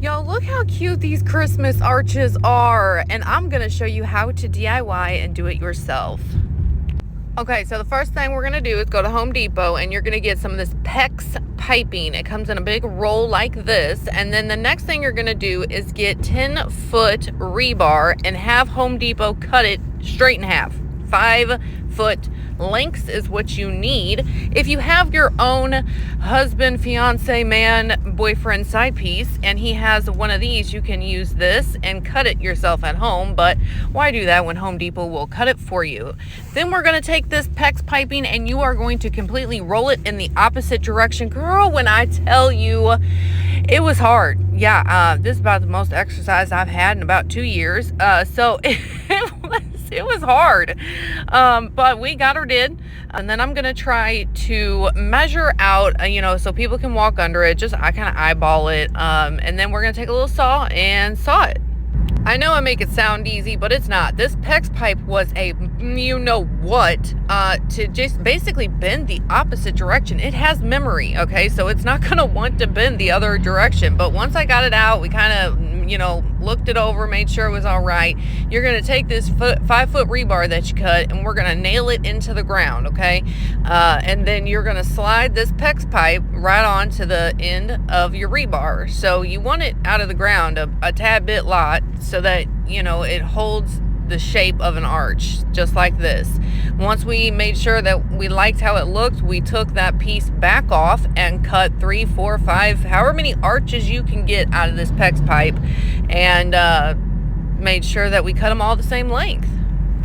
Y'all, look how cute these Christmas arches are, and I'm gonna show you how to DIY and do it yourself. Okay, so the first thing we're gonna do is go to Home Depot, and you're gonna get some of this PEX piping. It comes in a big roll like this, and then the next thing you're gonna do is get 10-foot rebar and have Home Depot cut it straight in half. 5-foot lengths is what you need. If you have your own husband, fiance, man, boyfriend side piece and he has one of these, you can use this and cut it yourself at home, but why do that when Home Depot will cut it for you? Then we're going to take this PEX piping and you are going to completely roll it in the opposite direction. Girl, when I tell you, it was hard. Yeah, this is about the most exercise I've had in about 2 years. So it was hard, but we got her did. And then I'm gonna try to measure out, so people can walk under it. I kind of eyeball it, and then we're gonna take a little saw and saw it. I know I make it sound easy, but it's not. This PEX pipe was a to just basically bend the opposite direction. It has memory, okay? So it's not gonna want to bend the other direction. But once I got it out, we kind of, looked it over, made sure it was all right. You're gonna take this 5-foot rebar that you cut and we're gonna nail it into the ground, okay? And then you're gonna slide this PEX pipe right onto the end of your rebar. So you want it out of the ground a tad bit lot so that, it holds the shape of an arch, just like this. Once we made sure that we liked how it looked, we took that piece back off and cut 3, 4, 5, however many arches you can get out of this PEX pipe, and made sure that we cut them all the same length.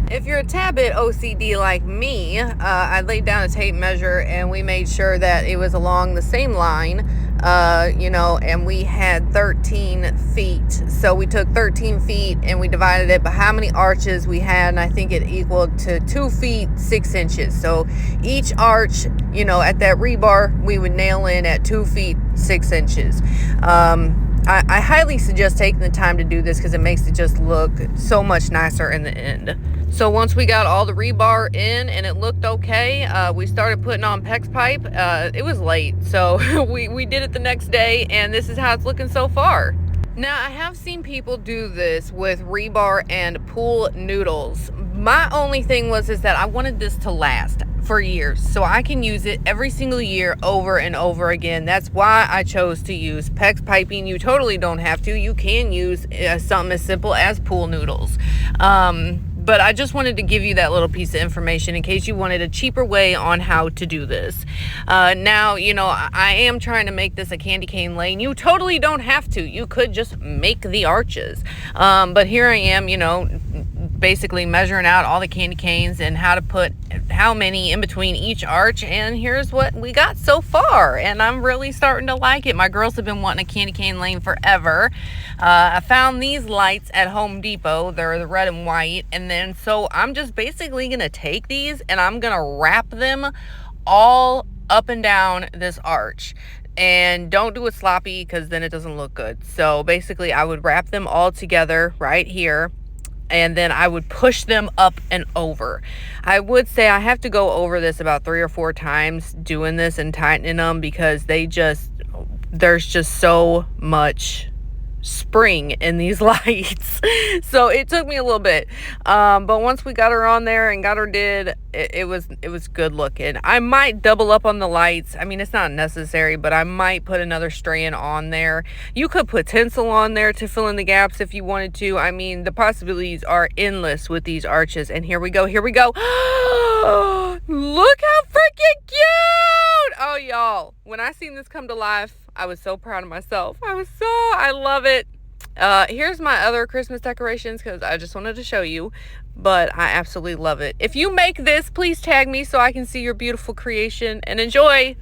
If you're a tad bit OCD like me, I laid down a tape measure and we made sure that it was along the same line, and we had 13 feet. So we took 13 feet and we divided it by how many arches we had, and I think it equaled to 2 feet 6 inches. So each arch, at that rebar, we would nail in at 2 feet 6 inches. I highly suggest taking the time to do this because it makes it just look so much nicer in the end. So once we got all the rebar in and it looked okay, we started putting on PEX pipe. It was late, so we did it the next day, and this is how it's looking so far. Now, I have seen people do this with rebar and pool noodles. My only thing is that I wanted this to last for years, so I can use it every single year over and over again. That's why I chose to use PEX piping. You totally don't have to. You can use something as simple as pool noodles. But I just wanted to give you that little piece of information in case you wanted a cheaper way on how to do this. Now, I am trying to make this a candy cane lane. You totally don't have to. You could just make the arches. But here I am, basically measuring out all the candy canes and how to put how many in between each arch, and here's what we got so far, and I'm really starting to like it. My girls have been wanting a candy cane lane forever. I found these lights at Home Depot. They're the red and white, and then so I'm just basically gonna take these and I'm gonna wrap them all up and down this arch. And don't do it sloppy because then it doesn't look good. So basically I would wrap them all together right here, and then I would push them up and over. I would say I have to go over this about 3 or 4 times doing this and tightening them because there's just so much spring in these lights. So it took me a little bit, but once we got her on there and got her did, it was good looking. I might double up on the lights. I mean, it's not necessary, but I might put another strand on there. You could put tinsel on there to fill in the gaps if you wanted to. I mean, the possibilities are endless with these arches. And here we go. Look how freaking cute. Oh, y'all, when I seen this come to life, I was so proud of myself. I love it. Here's my other Christmas decorations because I just wanted to show you, but I absolutely love it. If you make this, please tag me so I can see your beautiful creation, and enjoy.